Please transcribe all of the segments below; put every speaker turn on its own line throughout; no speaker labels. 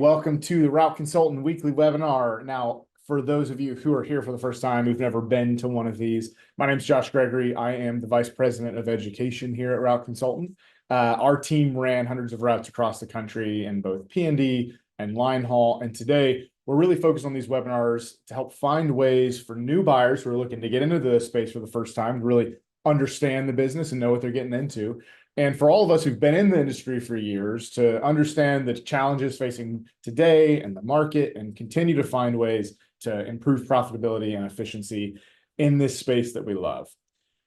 welcome to the Route Consultant Weekly Webinar. Now, for those of you who are here for the first time, who've never been to one of these, my name is Josh Gregory. I am the Vice President of Education here at Route Consultant. Our team ran hundreds of routes across the country in both P&D and line haul. And today, we're really focused on these webinars to help find ways for new buyers who are looking to get into the space for the first time, to really understand the business and know what they're getting into. And for all of us who've been in the industry for years to understand the challenges facing today and the market and continue to find ways to improve profitability and efficiency in this space that we love.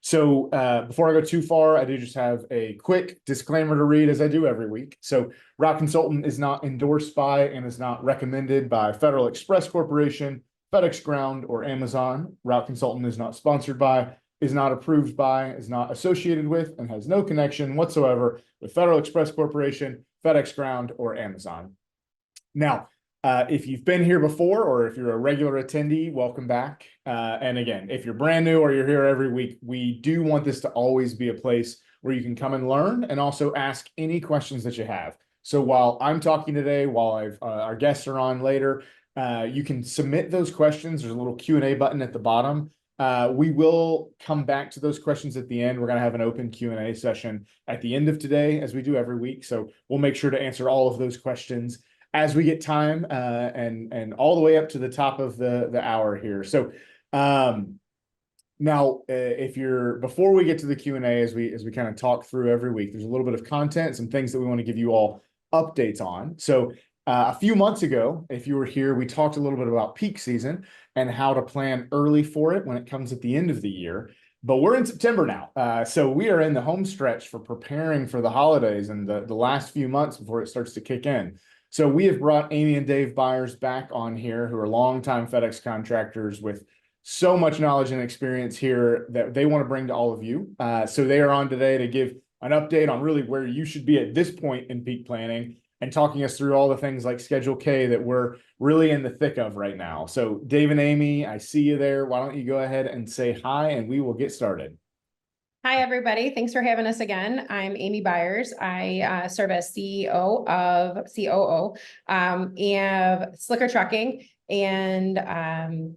So before I go too far, I do just have a quick disclaimer to read as I do every week. So Route Consultant is not endorsed by and is not recommended by Federal Express Corporation, FedEx Ground, or Amazon. Route Consultant is not sponsored by, is not approved by, is not associated with, and has no connection whatsoever with Federal Express Corporation, FedEx Ground, or Amazon. Now, if you've been here before, or if you're a regular attendee, welcome back. And again, if you're brand new or you're here every week, we do want this to always be a place where you can come and learn and also ask any questions that you have. So while I'm talking today, while our guests are on later, you can submit those questions. There's a little Q&A button at the bottom. We will come back to those questions at the end. We're going to have an open Q&A session at the end of today, as we do every week. So we'll make sure to answer all of those questions as we get time, and all the way up to the top of the hour here. So now, before we get to the Q&A, as we kind of talk through every week, there's a little bit of content, some things that we want to give you all updates on. So a few months ago, if you were here, we talked a little bit about peak season and how to plan early for it when it comes at the end of the year. But we're in September now. So we are in the home stretch for preparing for the holidays and the last few months before it starts to kick in. So we have brought Amy and Dave Byers back on here, who are longtime FedEx contractors with so much knowledge and experience here that they want to bring to all of you. So they are on today to give an update on really where you should be at this point in peak planning and talking us through all the things like Schedule K that we're really in the thick of right now. So Dave and Amy, I see you there. Why don't you go ahead and say hi and we will get started.
Hi, everybody. Thanks for having us again. I'm Amy Byers. I serve as COO of Slicker Trucking, and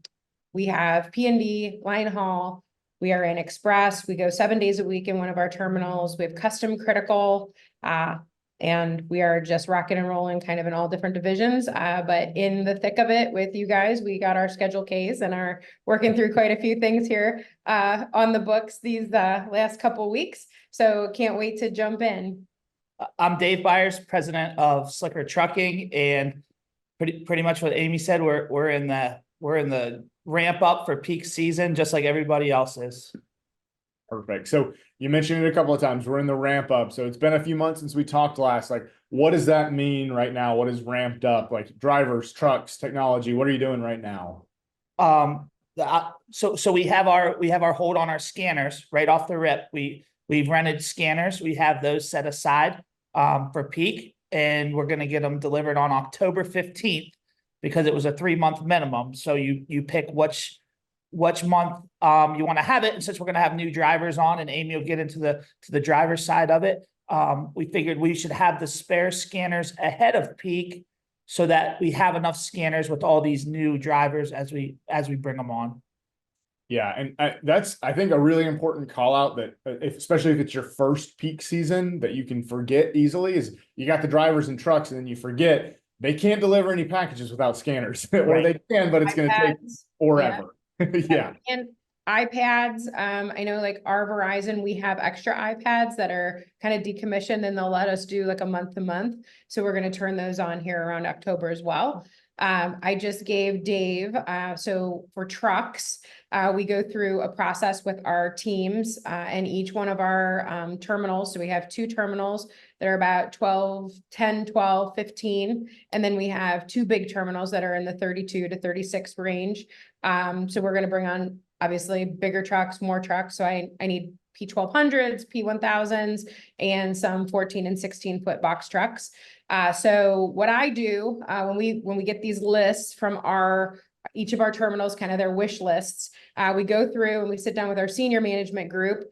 we have P&D, line haul. We are in Express. We go 7 days a week in one of our terminals. We have custom critical, and we are just rocking and rolling kind of in all different divisions. But in the thick of it with you guys, we got our Schedule Ks and are working through quite a few things here on the books these last couple weeks. So can't wait to jump in.
I'm Dave Byers, president of Slicker Trucking, and pretty much what Amy said, we're in the ramp up for peak season, just like everybody else is.
Perfect. So you mentioned it a couple of times. We're in the ramp up. So it's been a few months since we talked last. Like, what does that mean right now? What is ramped up? Like drivers, trucks, technology. What are you doing right now?
So we have our hold on our scanners right off the rip. We've rented scanners. We have those set aside for peak, and we're going to get them delivered on October 15th because it was a 3-month minimum. So you pick which month you want to have it, and since we're going to have new drivers on, and Amy will get into the driver's side of it, we figured we should have the spare scanners ahead of peak so that we have enough scanners with all these new drivers as we bring them on.
Yeah, and that's, I think, a really important call out that especially if it's your first peak season, that you can forget easily, is you got the drivers and trucks and then you forget they can't deliver any packages without scanners. Or
Right.
they can, but it's going to take forever. Yeah. Yeah.
And iPads, I know like our Verizon, we have extra iPads that are kind of decommissioned, and they'll let us do like a month to month. So we're going to turn those on here around October as well. I just gave Dave, so for trucks, we go through a process with our teams and each one of our terminals. So we have 2 terminals that are about 10, 12, 15. And then we have 2 big terminals that are in the 32 to 36 range. So we're going to bring on obviously bigger trucks, more trucks. So I need P1200s, P1000s, and some 14 and 16 foot box trucks. So what I do when we get these lists from each of our terminals, kind of their wish lists, we go through and we sit down with our senior management group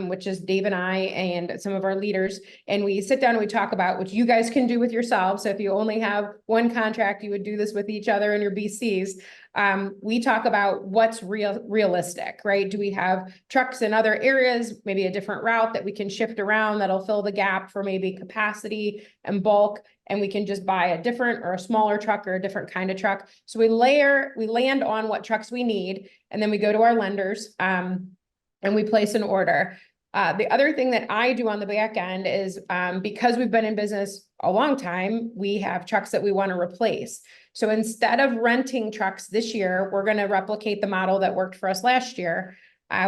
which is Dave and I and some of our leaders. And we sit down and we talk about what you guys can do with yourselves. So if you only have one contract, you would do this with each other and your BCs. We talk about what's realistic, right? Do we have trucks in other areas, maybe a different route that we can shift around that'll fill the gap for maybe capacity and bulk, and we can just buy a different or a smaller truck or a different kind of truck. So we land on what trucks we need, and then we go to our lenders, and we place an order. The other thing that I do on the back end is, because we've been in business a long time, we have trucks that we want to replace. So instead of renting trucks this year, we're going to replicate the model that worked for us last year,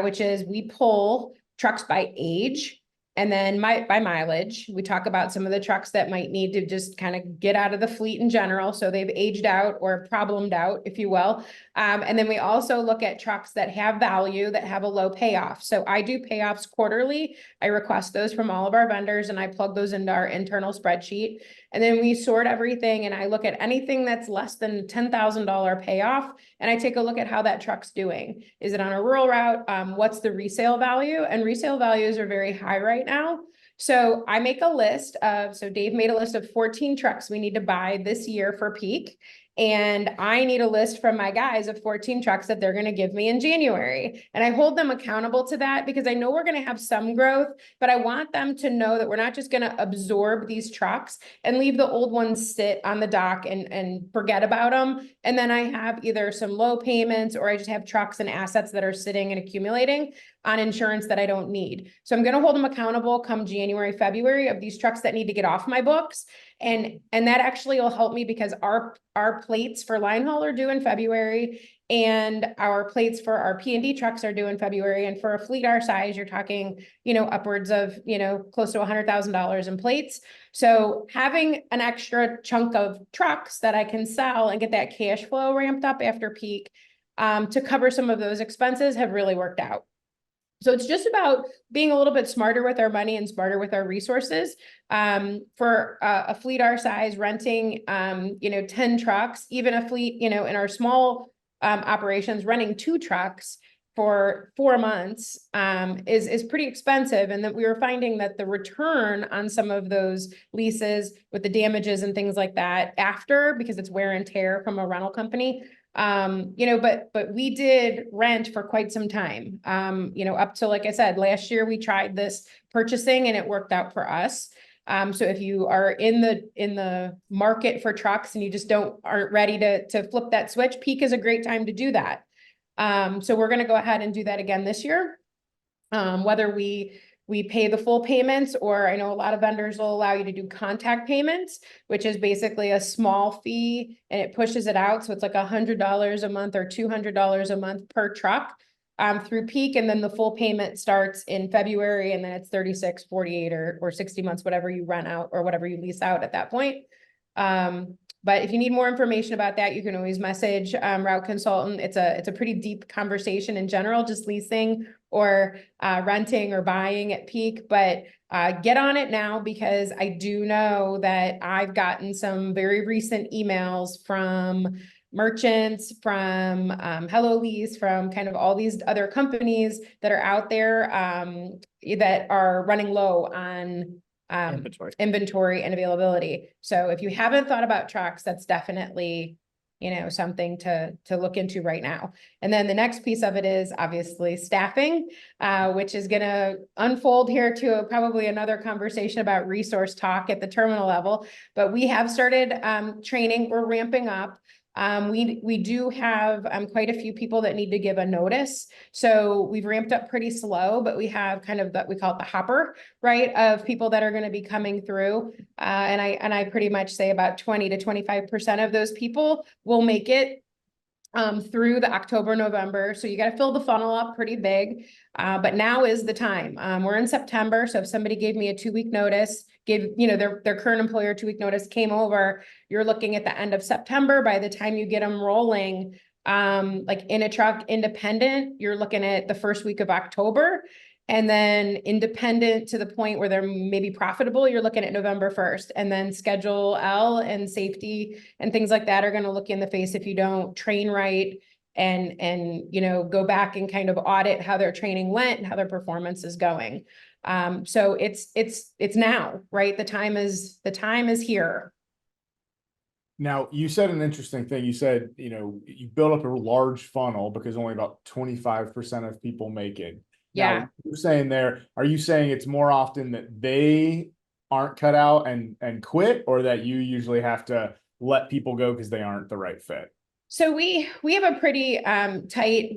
which is we pull trucks by age and then by mileage. We talk about some of the trucks that might need to just kind of get out of the fleet in general. So they've aged out or problemed out, if you will. And then we also look at trucks that have value, that have a low payoff. So I do payoffs quarterly. I request those from all of our vendors and I plug those into our internal spreadsheet. And then we sort everything and I look at anything that's less than $10,000 payoff. And I take a look at how that truck's doing. Is it on a rural route? What's the resale value? And resale values are very high right now. So I make a list of, so Dave made a list of 14 trucks we need to buy this year for peak. And I need a list from my guys of 14 trucks that they're going to give me in January. And I hold them accountable to that because I know we're going to have some growth, but I want them to know that we're not just going to absorb these trucks and leave the old ones sit on the dock and forget about them. And then I have either some low payments or I just have trucks and assets that are sitting and accumulating on insurance that I don't need. So I'm going to hold them accountable come January, February of these trucks that need to get off my books. And that actually will help me because our plates for line haul are due in February and our plates for our P&D trucks are due in February. And for a fleet our size, you're talking, upwards of, close to $100,000 in plates. So having an extra chunk of trucks that I can sell and get that cash flow ramped up after peak to cover some of those expenses have really worked out. So it's just about being a little bit smarter with our money and smarter with our resources. For a fleet our size, renting, 10 trucks, even a fleet, in our small operations, running 2 trucks for 4 months is pretty expensive. And that we were finding that the return on some of those leases with the damages and things like that after, because it's wear and tear from a rental company, but we did rent for quite some time, up to, like I said, last year we tried this purchasing and it worked out for us. So if you are in the market for trucks and you just aren't ready to flip that switch, peak is a great time to do that. So we're going to go ahead and do that again this year. Whether we pay the full payments, or I know a lot of vendors will allow you to do contact payments, which is basically a small fee and it pushes it out. So it's like $100 a month or $200 a month per truck through peak. And then the full payment starts in February and then it's 36, 48 or 60 months, whatever you rent out or whatever you lease out at that point. But if you need more information about that, you can always message Route Consultant. It's a pretty deep conversation in general, just leasing or renting or buying at peak. But get on it now because I do know that I've gotten some very recent emails from merchants, from Hello Lease, from kind of all these other companies that are out there that are running low on inventory and availability. So if you haven't thought about trucks, that's definitely, something to look into right now. And then the next piece of it is obviously staffing, which is going to unfold here to probably another conversation about resource talk at the terminal level. But we have started training. We're ramping up. We do have quite a few people that need to give a notice. So we've ramped up pretty slow, but we have kind of we call it the hopper, right, of people that are going to be coming through. And I pretty much say about 20 to 25% of those people will make it through the October, November. So you got to fill the funnel up pretty big. But now is the time. We're in September. So if somebody gave me a 2-week notice, their current employer 2-week notice, came over, you're looking at the end of September. By the time you get them rolling, like in a truck independent, you're looking at the first week of October. And then independent to the point where they're maybe profitable, you're looking at November 1st. And then Schedule L and safety and things like that are going to look in the face if you don't train right and, you know, go back and kind of audit how their training went and how their performance is going. So it's now, right? The time is here.
Now, you said an interesting thing. You said, you know, you build up a large funnel because only about 25% of people make it.
Yeah.
Now, you're saying there, are you saying it's more often that they aren't cut out and quit, or that you usually have to let people go because they aren't the right fit?
So we have a pretty tight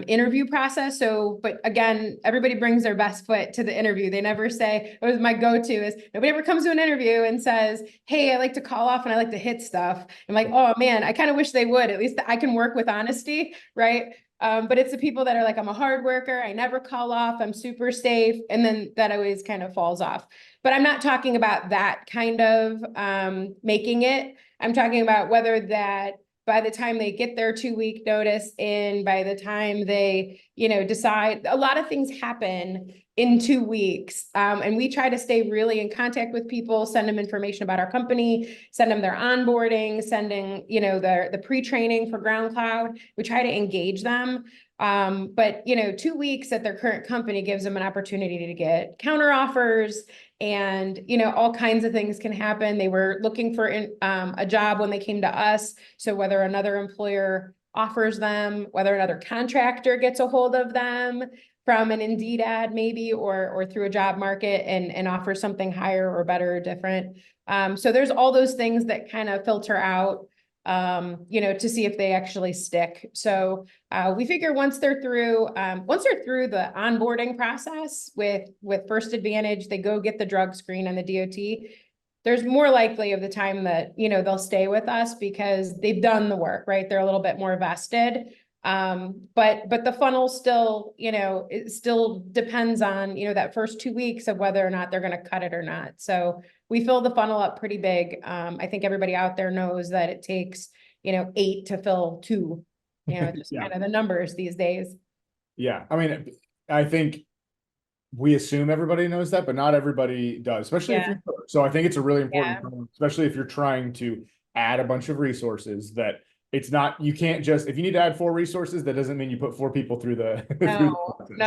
interview process. So, but again, everybody brings their best foot to the interview. They never say, it was my go-to is nobody ever comes to an interview and says, hey, I like to call off and I like to hit stuff. I'm like, oh man, I kind of wish they would. At least I can work with honesty, right? But it's the people that are like, I'm a hard worker. I never call off. I'm super safe. And then that always kind of falls off. But I'm not talking about that kind of making it. I'm talking about whether that by the time they get their 2-week notice in, by the time they, you know, decide, a lot of things happen in 2 weeks. And we try to stay really in contact with people, send them information about our company, send them their onboarding, sending, you know, the pre-training for Ground Cloud. We try to engage them. But, you know, 2 weeks at their current company gives them an opportunity to get counter offers, and, you know, all kinds of things can happen. They were looking for a job when they came to us. So whether another employer offers them, whether another contractor gets a hold of them from an Indeed ad maybe, or through a job market and offers something higher or better or different. So there's all those things that kind of filter out, you know, to see if they actually stick. So we figure once they're through the onboarding process with First Advantage, they go get the drug screen and the DOT, there's more likely of the time that, you know, they'll stay with us because they've done the work, right? They're a little bit more vested. But the funnel still, you know, it still depends on, you know, that first 2 weeks of whether or not they're going to cut it or not. So we fill the funnel up pretty big. I think everybody out there knows that it takes, you know, 8 to fill 2, you know, just
Yeah.
kind of the numbers these days.
Yeah. I mean, I think we assume everybody knows that, but not everybody does, especially if
Yeah.
you're, so I think it's a really important,
Yeah.
point, especially if you're trying to add a bunch of resources, that it's not, you can't just, if you need to add 4 resources, that doesn't mean you put 4 people through the, through the process.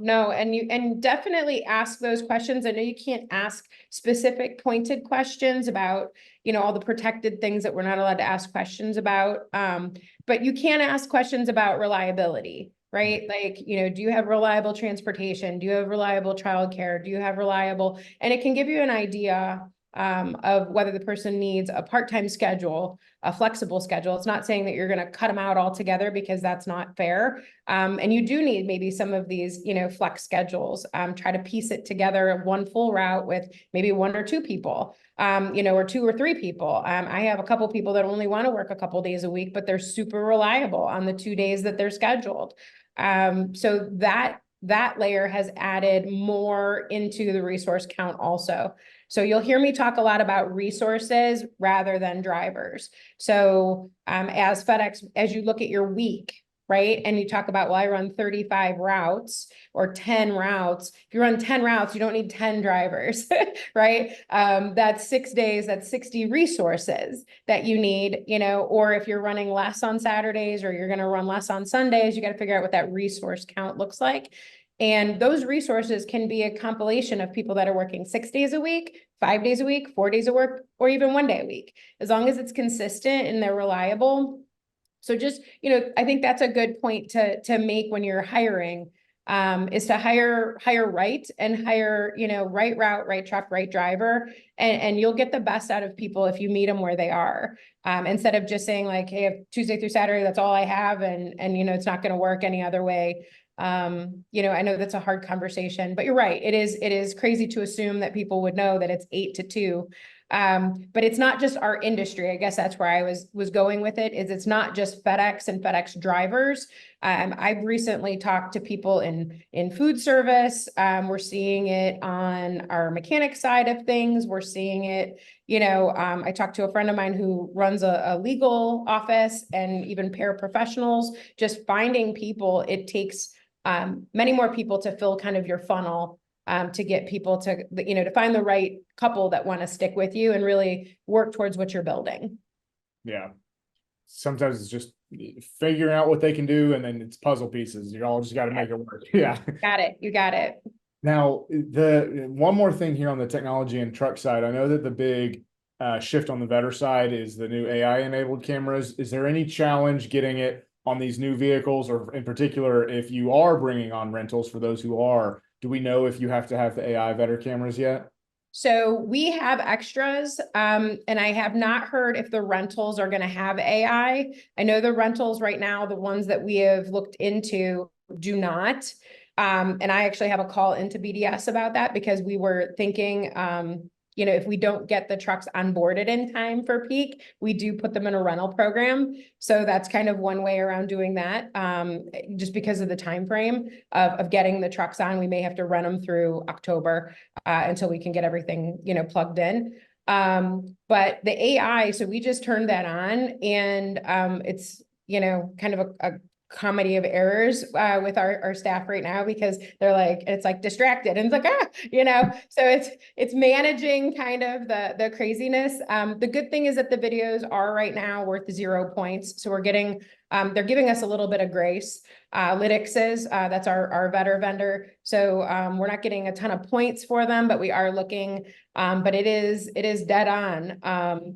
No. And definitely ask those questions. I know you can't ask specific pointed questions about, you know, all the protected things that we're not allowed to ask questions about. But you can ask questions about reliability, right? Like, you know, do you have reliable transportation? Do you have reliable childcare? Do you have reliable, and it can give you an idea of whether the person needs a part-time schedule, a flexible schedule. It's not saying that you're going to cut them out altogether because that's not fair. And you do need maybe some of these, you know, flex schedules. Try to piece it together, one full route with maybe 1 or 2 people, you know, or 2 or 3 people. I have a couple people that only want to work a couple days a week, but they're super reliable on the 2 days that they're scheduled. So that layer has added more into the resource count also. So you'll hear me talk a lot about resources rather than drivers. So as FedEx, as you look at your week, right? And you talk about, well, I run 35 routes or 10 routes. If you run 10 routes, you don't need 10 drivers, right? That's 6 days, that's 60 resources that you need, you know, or if you're running less on Saturdays or you're going to run less on Sundays, you got to figure out what that resource count looks like. And those resources can be a compilation of people that are working 6 days a week, 5 days a week, 4 days of work, or even 1 day a week, as long as it's consistent and they're reliable. So just, you know, I think that's a good point to make when you're hiring, is to hire right and hire, you know, right route, right truck, right driver. And you'll get the best out of people if you meet them where they are. Instead of just saying like, hey, Tuesday through Saturday, that's all I have. And, you know, it's not going to work any other way. You know, I know that's a hard conversation, but you're right. It is crazy to assume that people would know that it's 8 to 2. But it's not just our industry. I guess that's where I was going with it, is it's not just FedEx and FedEx drivers. I've recently talked to people in food service. We're seeing it on our mechanic side of things. We're seeing it, you know, I talked to a friend of mine who runs a legal office, and even paraprofessionals. Just finding people, it takes many more people to fill kind of your funnel, to get people to, you know, to find the right couple that want to stick with you and really work towards what you're building.
Yeah. sometimes it's just figuring out what they can do, and then it's puzzle pieces. You all just got to make it work. Yeah.
Got it. You got it.
Now, the one more thing here on the technology and truck side, I know that the big shift on the Vetter side is the new AI enabled cameras. Is there any challenge getting it on these new vehicles, or in particular, if you are bringing on rentals for those who are, do we know if you have to have the AI Vetter cameras yet?
So we have extras, and I have not heard if the rentals are going to have AI. I know the rentals right now, the ones that we have looked into, do not. And I actually have a call into BDS about that, because we were thinking, if we don't get the trucks onboarded in time for peak, we do put them in a rental program. So that's kind of one way around doing that. Just because of the time frame of getting the trucks on, we may have to run them through October until we can get everything, plugged in. But the AI, so we just turned that on, and it's, kind of a comedy of errors with our staff right now, because they're like, it's like distracted, and it's like, so it's managing kind of the craziness. The good thing is that the videos are right now worth 0 points. So we're getting, they're giving us a little bit of grace. Lytics is, that's our Vetter vendor. So we're not getting a ton of points for them, but we are looking, but it is dead on.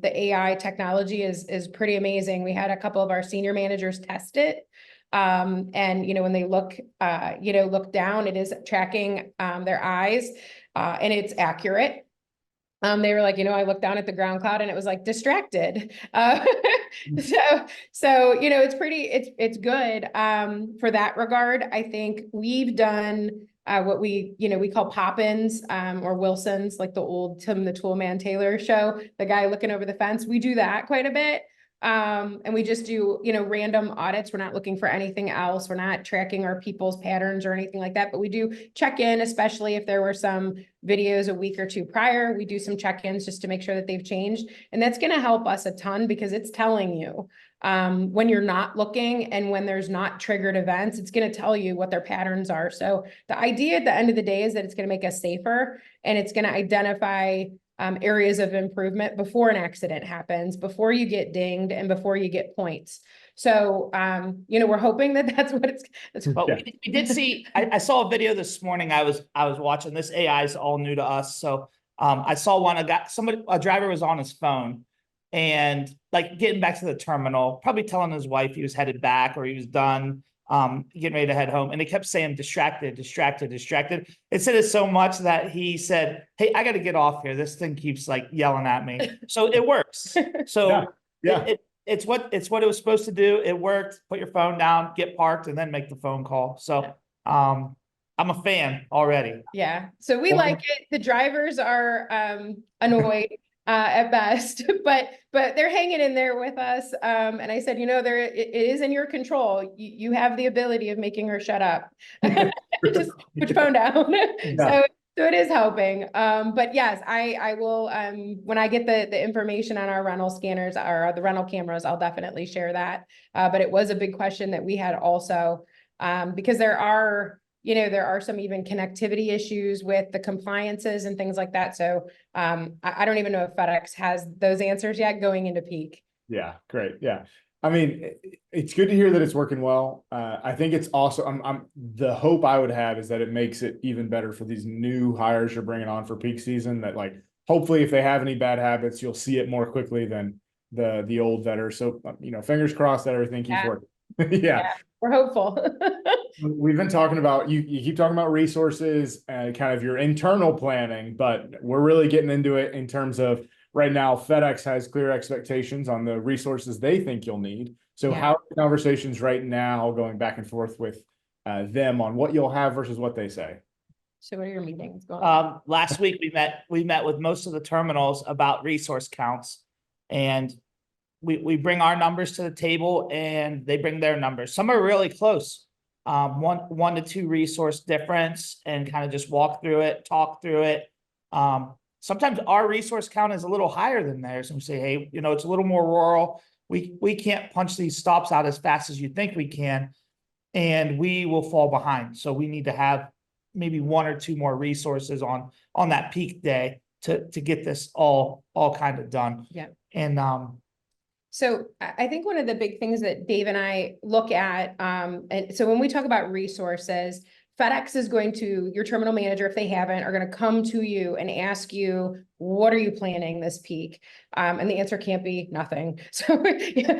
The AI technology is pretty amazing. We had a couple of our senior managers test it. And, when they look down, it is tracking, their eyes, and it's accurate. They were like, I looked down at the ground cloud and it was like distracted. So, it's good, for that regard. I think we've done, what we call pop-ins, or Wilsons, like the old Tim the Toolman Taylor show, the guy looking over the fence. We do that quite a bit. And we just do, random audits. We're not looking for anything else. We're not tracking our people's patterns or anything like that, but we do check in, especially if there were some videos a week or two prior. We do some check-ins just to make sure that they've changed. And that's going to help us a ton, because it's telling you, when you're not looking and when there's not triggered events, it's going to tell you what their patterns are. So the idea at the end of the day is that it's going to make us safer, and it's going to identify areas of improvement before an accident happens, before you get dinged, and before you get points. So, we're hoping that that's what it's.
But
Yeah.
we did see, I saw a video this morning. I was watching. This AI is all new to us. So I saw one, a driver was on his phone and like getting back to the terminal, probably telling his wife he was headed back or he was done, getting ready to head home. And it kept saying distracted, distracted, distracted. It said it so much that he said, "Hey, I got to get off here. This thing keeps like yelling at me." So it works. So
Yeah.
it's what it was supposed to do. It worked. Put your phone down, get parked, and then make the phone call. So I'm a fan already.
Yeah. So we like it. The drivers are annoyed at best, but they're hanging in there with us. And I said, it is in your control. You have the ability of making her shut up. Just put your phone down.
Yeah.
So it is helping. But yes, I will, when I get the information on our rental scanners or the rental cameras, I'll definitely share that. But it was a big question that we had also, because there are some even connectivity issues with the compliances and things like that. So I don't even know if FedEx has those answers yet going into peak.
Yeah, great. Yeah. I mean, it's good to hear that it's working well. I think it's also, the hope I would have is that it makes it even better for these new hires you're bringing on for peak season, that like, hopefully if they have any bad habits, you'll see it more quickly than the old vetters. So, fingers crossed that everything keeps working. Yeah.
We're hopeful.
We've been talking about, you keep talking about resources and kind of your internal planning, but we're really getting into it in terms of right now, FedEx has clear expectations on the resources they think you'll need. So how are the conversations right now going back and forth with them on what you'll have versus what they say?
So what are your meetings going on?
Last week we met with most of the terminals about resource counts, and we bring our numbers to the table and they bring their numbers. Some are really close. One to two resource difference, and kind of just walk through it, talk through it. Sometimes our resource count is a little higher than theirs, and we say, hey, it's a little more rural. We can't punch these stops out as fast as you think we can, and we will fall behind. So we need to have maybe one or two more resources on that peak day to get this all kind of done.
Yeah.
And
So I think one of the big things that Dave and I look at, and so when we talk about resources, FedEx is going to, your terminal manager, if they haven't, are going to come to you and ask you, what are you planning this peak? And the answer can't be nothing. So,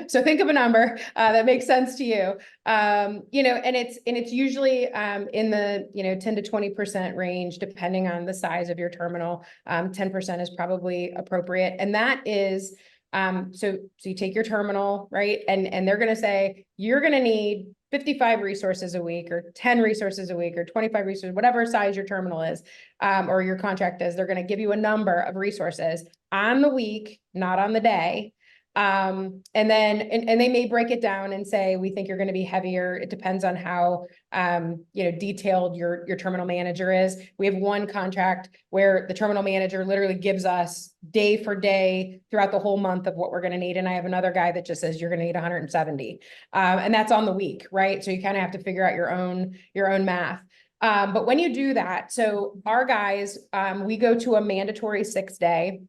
so think of a number that makes sense to you. And it's usually in the 10 to 20% range, depending on the size of your terminal. 10% is probably appropriate, and that is. So you take your terminal, right? And they're going to say, you're going to need 55 resources a week or 10 resources a week or 25 resources, whatever size your terminal is, or your contract is. They're going to give you a number of resources on the week, not on the day. And they may break it down and say, we think you're going to be heavier. It depends on how, detailed your terminal manager is. We have one contract where the terminal manager literally gives us day for day throughout the whole month of what we're going to need. And I have another guy that just says, you're going to need 170. And that's on the week, right? So you kind of have to figure out your own math. But when you do that, so our guys, we go to a mandatory 6-day.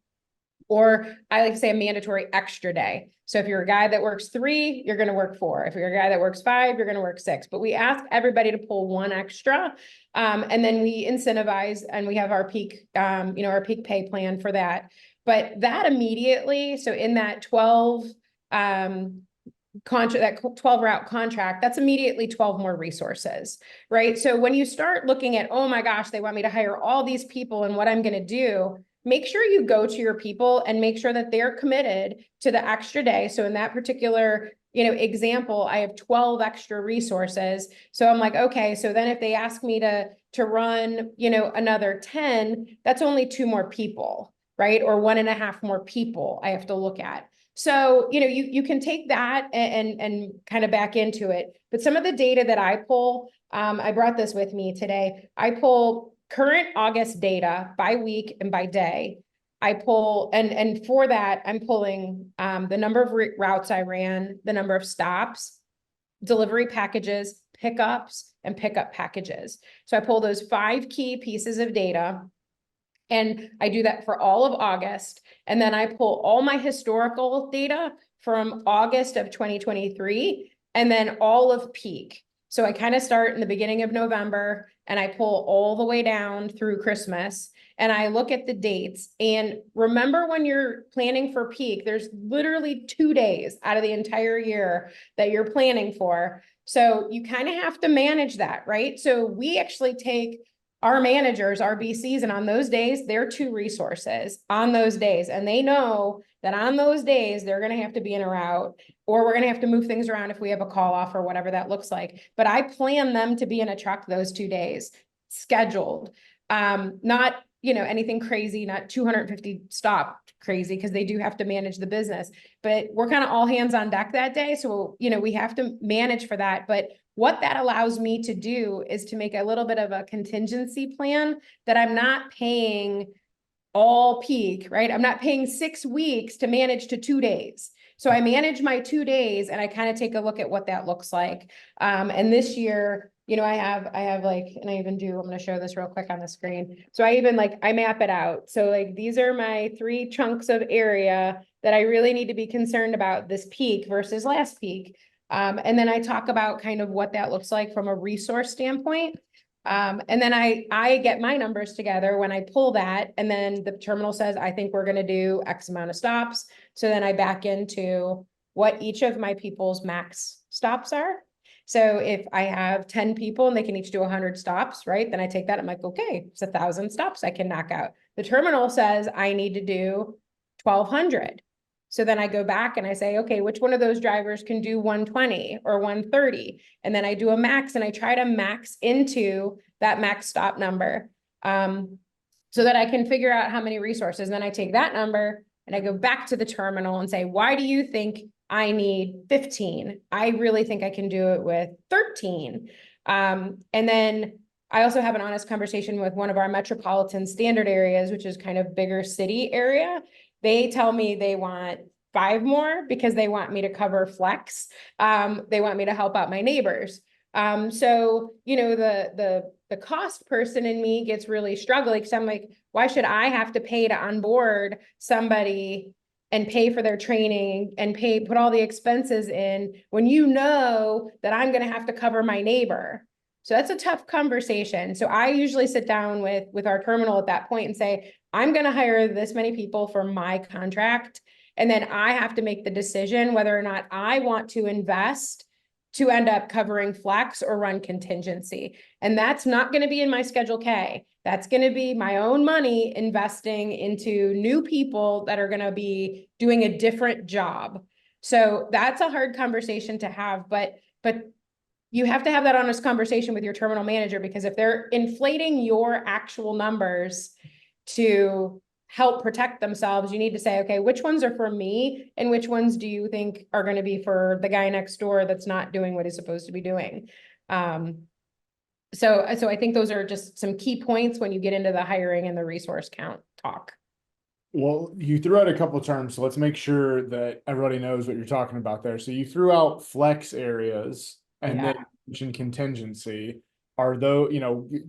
Or I like to say a mandatory extra day. So if you're a guy that works 3, you're going to work 4. If you're a guy that works 5, you're going to work 6. But we ask everybody to pull 1 extra. And then we incentivize, and we have our peak, our peak pay plan for that. But that immediately, so in that 12 contract, that 12 route contract, that's immediately 12 more resources, right? So when you start looking at, oh my gosh, they want me to hire all these people and what I'm going to do, make sure you go to your people and make sure that they're committed to the extra day. So in that particular, example, I have 12 extra resources. So I'm like, okay, so then if they ask me to run, another 10, that's only 2 more people, right? Or 1.5 more people I have to look at. So, you can take that and kind of back into it. But some of the data that I pull, I brought this with me today. I pull current August data by week and by day. I pull, and for that, I'm pulling the number of routes I ran, the number of stops, delivery packages, pickups, and pickup packages. So I pull those 5 key pieces of data. And I do that for all of August. And then I pull all my historical data from August of 2023 and then all of peak. So I kind of start in the beginning of November and I pull all the way down through Christmas and I look at the dates. And remember, when you're planning for peak, there's literally 2 days out of the entire year that you're planning for. So you kind of have to manage that, right? So we actually take our managers, our BCs, and on those days, they're 2 resources on those days. And they know that on those days, they're going to have to be in a route, or we're going to have to move things around if we have a call off or whatever that looks like. But I plan them to be in a truck those 2 days, scheduled, not, anything crazy, not 250 stop crazy, because they do have to manage the business, but we're kind of all hands on deck that day. So, we have to manage for that. But what that allows me to do is to make a little bit of a contingency plan that I'm not paying all peak, right? I'm not paying 6 weeks to manage to 2 days. So I manage my 2 days and I kind of take a look at what that looks like. And this year, I have like, and I even do, I'm going to show this real quick on the screen. So I even I map it out. So these are my 3 chunks of area that I really need to be concerned about this peak versus last peak. And then I talk about kind of what that looks like from a resource standpoint. And then I get my numbers together when I pull that, and then the terminal says, I think we're going to do X amount of stops. So then I back into what each of my people's max stops are. So if I have 10 people and they can each do 100 stops, right? Then I take that. I'm like, okay, it's 1,000 stops I can knock out. The terminal says I need to do 1,200. So then I go back and I say, okay, which one of those drivers can do 120 or 130? And then I do a max and I try to max into that max stop number, so that I can figure out how many resources. And then I take that number and I go back to the terminal and say, why do you think I need 15? I really think I can do it with 13. And then I also have an honest conversation with one of our metropolitan standard areas, which is kind of bigger city area. They tell me they want 5 more because they want me to cover flex. They want me to help out my neighbors. So, the cost person in me gets really struggling because I'm like, why should I have to pay to onboard somebody and pay for their training and put all the expenses in when you know that I'm gonna have to cover my neighbor. So that's a tough conversation. So I usually sit down with our terminal at that point and say, I'm gonna hire this many people for my contract. And then I have to make the decision whether or not I want to invest to end up covering flex or run contingency. And that's not going to be in my Schedule K. That's going to be my own money investing into new people that are going to be doing a different job. So that's a hard conversation to have, but you have to have that honest conversation with your terminal manager, because if they're inflating your actual numbers to help protect themselves, you need to say, okay, which ones are for me and which ones do you think are going to be for the guy next door that's not doing what he's supposed to be doing? So I think those are just some key points when you get into the hiring and the resource count talk.
Well, you threw out a couple of terms, so let's make sure that everybody knows what you're talking about there. So you threw out flex areas and then mentioned contingency. Are those,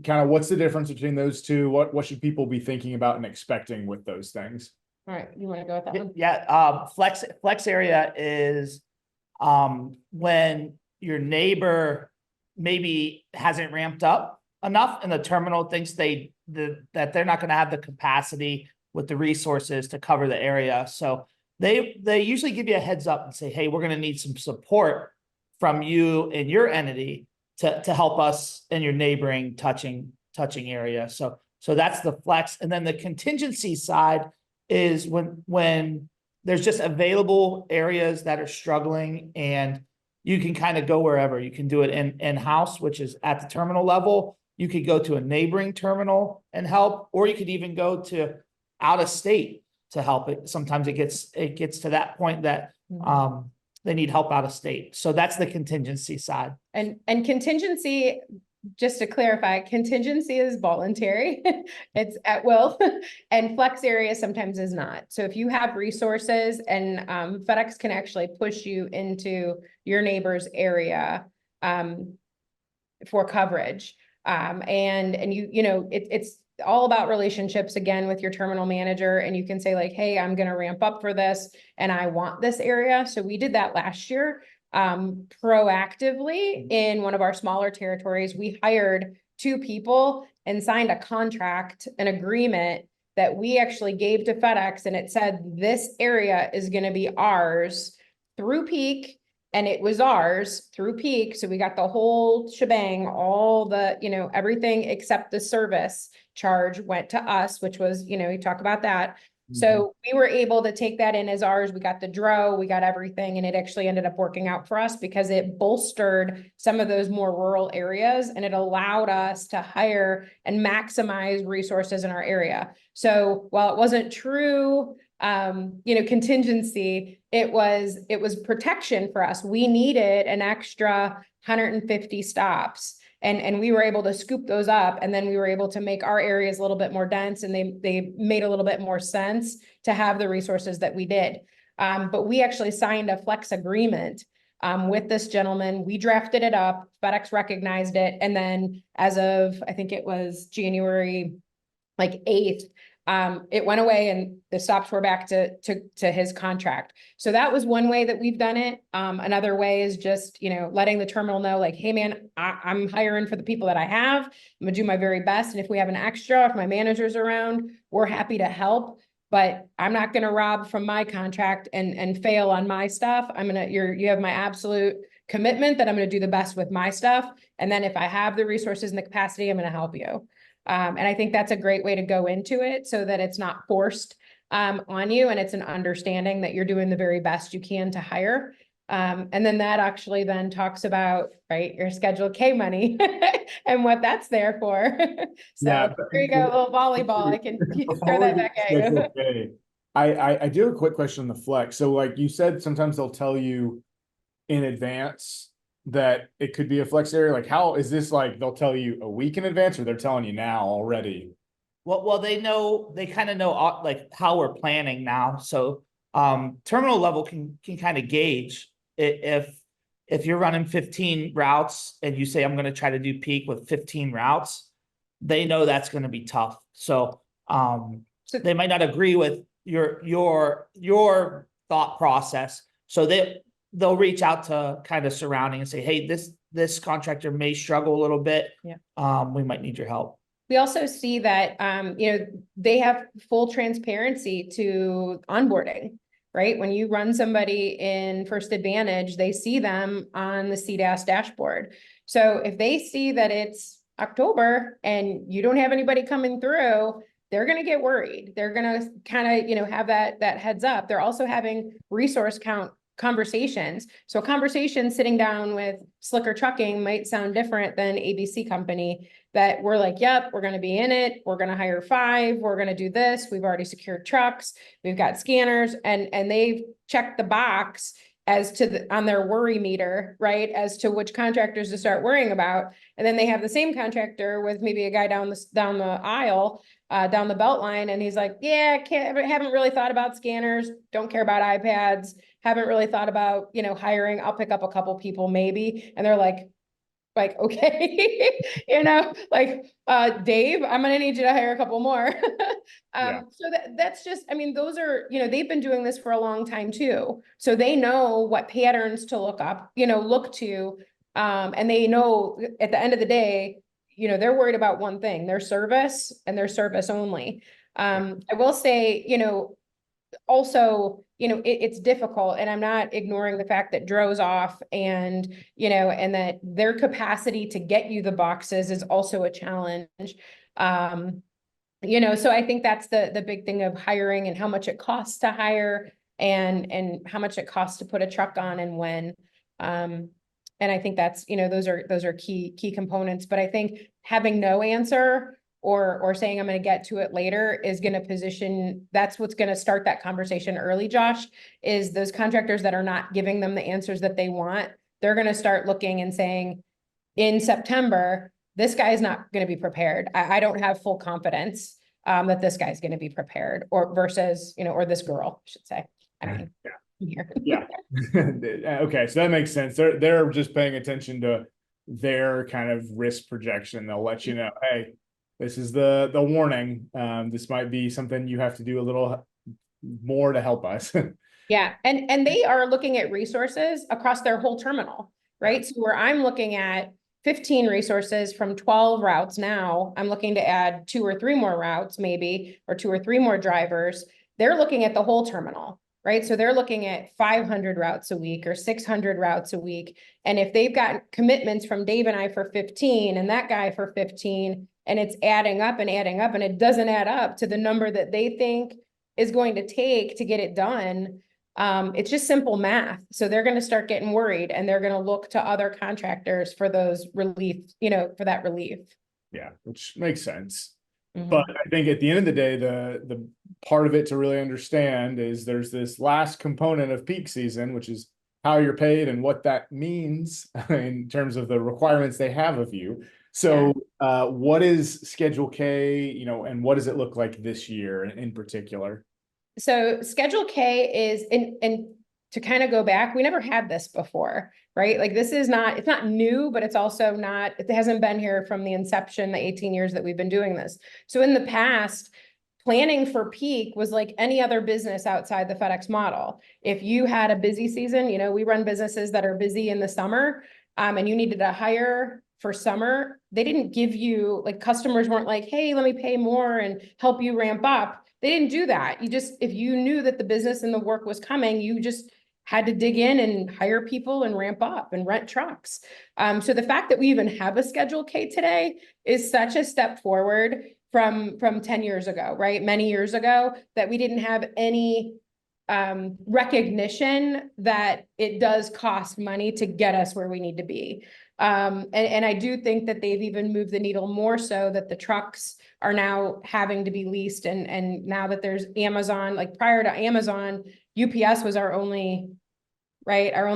kind of what's the difference between those two? What should people be thinking about and expecting with those things?
All right, you want to go with that one?
Yeah, flex area is when your neighbor maybe hasn't ramped up enough and the terminal thinks that they're not going to have the capacity with the resources to cover the area. So they usually give you a heads up and say, hey, we're going to need some support from you and your entity to help us in your neighboring touching area. So that's the flex. And then the contingency side is when there's just available areas that are struggling and you can kind of go wherever. You can do it in-house, which is at the terminal level. You could go to a neighboring terminal and help, or you could even go to out of state to help it. Sometimes it gets to that point that they need help out of state. So that's the contingency side.
And contingency, just to clarify, contingency is voluntary. It's at will, and flex area sometimes is not. So if you have resources and FedEx can actually push you into your neighbor's area for coverage. And it's all about relationships again with your terminal manager, and you can say like, hey, I'm going to ramp up for this and I want this area. So we did that last year proactively in one of our smaller territories. We hired 2 people and signed a contract, an agreement that we actually gave to FedEx, and it said this area is going to be ours through peak. And it was ours through peak. So we got the whole shebang, all the, everything except the service charge went to us, which was, you talk about that. So we were able to take that in as ours. We got the DRO, we got everything, and it actually ended up working out for us because it bolstered some of those more rural areas and it allowed us to hire and maximize resources in our area. So while it wasn't true, contingency, it was protection for us. We needed an extra 150 stops. And we were able to scoop those up, and then we were able to make our areas a little bit more dense, and they made a little bit more sense to have the resources that we did. But we actually signed a flex agreement with this gentleman. We drafted it up, FedEx recognized it, and then as of, I think it was January 8th, it went away and the stops were back to his contract. So that was one way that we've done it. Another way is just, letting the terminal know like, hey man, I'm hiring for the people that I have. I'm gonna do my very best. And if we have an extra, if my manager's around, we're happy to help, but I'm not going to rob from my contract and fail on my stuff. You have my absolute commitment that I'm going to do the best with my stuff. And then if I have the resources and the capacity, I'm going to help you. And I think that's a great way to go into it so that it's not forced on you, and it's an understanding that you're doing the very best you can to hire. And then that actually then talks about, right, your Schedule K money and what that's there for. So
Yeah,
here you go, a little volleyball. I can throw that back at you.
Okay. I do have a quick question on the flex. So like you said, sometimes they'll tell you in advance that it could be a flex area. Like, how is this, like they'll tell you a week in advance, or they're telling you now already?
Well, they kind of know like how we're planning now. So terminal level can kind of gauge if you're running 15 routes and you say, I'm going to try to do peak with 15 routes, they know that's going to be tough. So they might not agree with your thought process, so that they'll reach out to kind of surrounding and say, hey, this contractor may struggle a little bit.
Yeah.
We might need your help.
We also see that, they have full transparency to onboarding, right? When you run somebody in First Advantage, they see them on the CDAS dashboard. So if they see that it's October and you don't have anybody coming through, they're going to get worried. They're going to kind of, have that heads up. They're also having resource count conversations. So a conversation sitting down with Slicker Trucking might sound different than ABC Company, that we're like, yep, we're going to be in it. We're going to hire 5. We're going to do this. We've already secured trucks. We've got scanners, and they've checked the box as to on their worry meter, right? As to which contractors to start worrying about. And then they have the same contractor with maybe a guy down the aisle, down the belt line. And he's like, yeah, haven't really thought about scanners. Don't care about iPads. Haven't really thought about, hiring. I'll pick up a couple people maybe. And they're like, okay, Dave, I'm gonna need you to hire a couple more. So that's just, those are, they've been doing this for a long time too. So they know what patterns to look up, look to, and they know at the end of the day, they're worried about one thing, their service and their service only. I will say, also, it's difficult, and I'm not ignoring the fact that Dro's off, and, and that their capacity to get you the boxes is also a challenge. So I think that's the big thing of hiring, and how much it costs to hire, and how much it costs to put a truck on and when. And I think that's, those are key components, but I think having no answer or saying I'm going to get to it later is going to position, that's what's going to start that conversation early, Josh, is those contractors that are not giving them the answers that they want. They're going to start looking and saying, in September, this guy is not going to be prepared. I don't have full confidence that this guy's going to be prepared, or versus, or this girl, I should say. Here.
Yeah. Okay, so that makes sense. They're just paying attention to their kind of risk projection. They'll let you know, hey, this is the warning. This might be something you have to do a little more to help us.
Yeah, and they are looking at resources across their whole terminal, right? So where I'm looking at 15 resources from 12 routes now, I'm looking to add 2 or 3 more routes maybe, or 2 or 3 more drivers. They're looking at the whole terminal, right? So they're looking at 500 routes a week or 600 routes a week. And if they've got commitments from Dave and I for 15 and that guy for 15, and it's adding up and it doesn't add up to the number that they think is going to take to get it done, it's just simple math. So they're going to start getting worried, and they're going to look to other contractors for those relief, for that relief.
Yeah, which makes sense.
Mhm.
But I think at the end of the day, the part of it to really understand is there's this last component of peak season, which is how you're paid and what that means in terms of the requirements they have of you. So what is Schedule K, and what does it look like this year in particular?
So Schedule K is, and to kind of go back, we never had this before, right? Like this is not, it's not new, but it's also not, it hasn't been here from the inception, the 18 years that we've been doing this. So in the past, planning for peak was like any other business outside the FedEx model. If you had a busy season, we run businesses that are busy in the summer, and you needed to hire for summer, they didn't give you, like, customers weren't like, hey, let me pay more and help you ramp up. They didn't do that. If you knew that the business and the work was coming, you just had to dig in and hire people and ramp up and rent trucks. So the fact that we even have a Schedule K today is such a step forward from 10 years ago, right? Many years ago, that we didn't have any recognition that it does cost money to get us where we need to be. And I do think that they've even moved the needle more so that the trucks are now having to be leased, and now that there's Amazon, like prior to Amazon, UPS was our only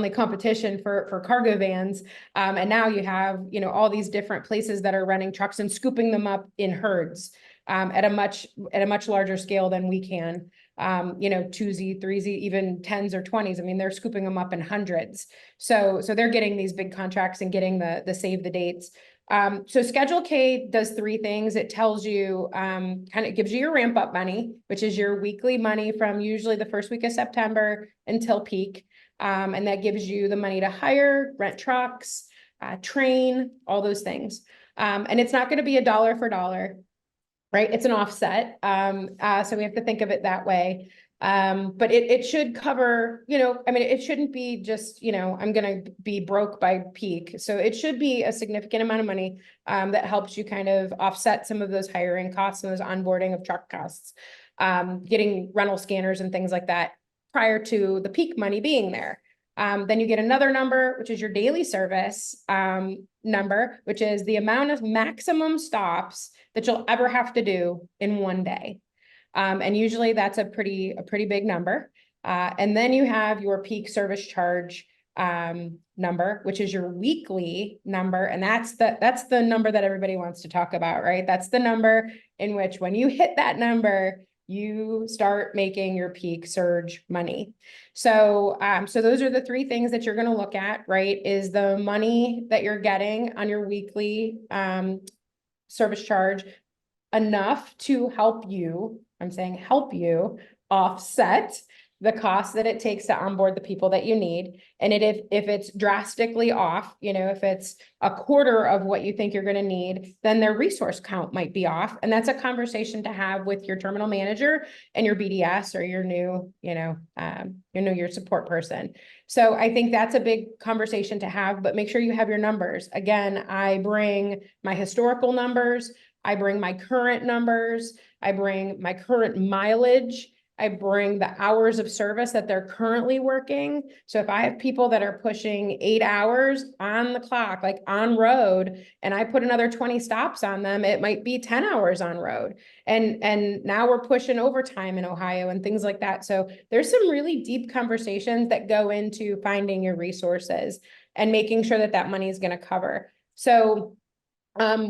competition for cargo vans. And now you have, all these different places that are running trucks and scooping them up in herds, at a much larger scale than we can. 2Z, 3Z, even 10s or 20s. They're scooping them up in hundreds. So they're getting these big contracts and getting the save the dates. So Schedule K does three things. It tells you, kind of gives you your ramp up money, which is your weekly money from usually the first week of September until peak. And that gives you the money to hire, rent trucks, train, all those things. And it's not going to be a dollar for dollar, right? It's an offset. So we have to think of it that way. But it should cover, I mean, it shouldn't be just, I'm gonna be broke by peak. So it should be a significant amount of money that helps you kind of offset some of those hiring costs and those onboarding of truck costs, getting rental scanners and things like that prior to the peak money being there. Then you get another number, which is your daily service number, which is the amount of maximum stops that you'll ever have to do in one day. And usually that's a pretty big number. And then you have your peak service charge number, which is your weekly number. And that's the number that everybody wants to talk about, right? That's the number in which when you hit that number, you start making your peak surge money. So, so those are the three things that you're going to look at, right? Is the money that you're getting on your weekly service charge enough to help you, I'm saying help you offset the cost that it takes to onboard the people that you need. And if it's drastically off, if it's a quarter of what you think you're going to need, then their resource count might be off. And that's a conversation to have with your terminal manager and your BDS or your new, your support person. So I think that's a big conversation to have, but make sure you have your numbers. Again, I bring my historical numbers. I bring my current numbers. I bring my current mileage. I bring the hours of service that they're currently working. So if I have people that are pushing 8 hours on the clock, like on road, and I put another 20 stops on them, it might be 10 hours on road. And now we're pushing overtime in Ohio and things like that. So there's some really deep conversations that go into finding your resources and making sure that that money is going to cover. So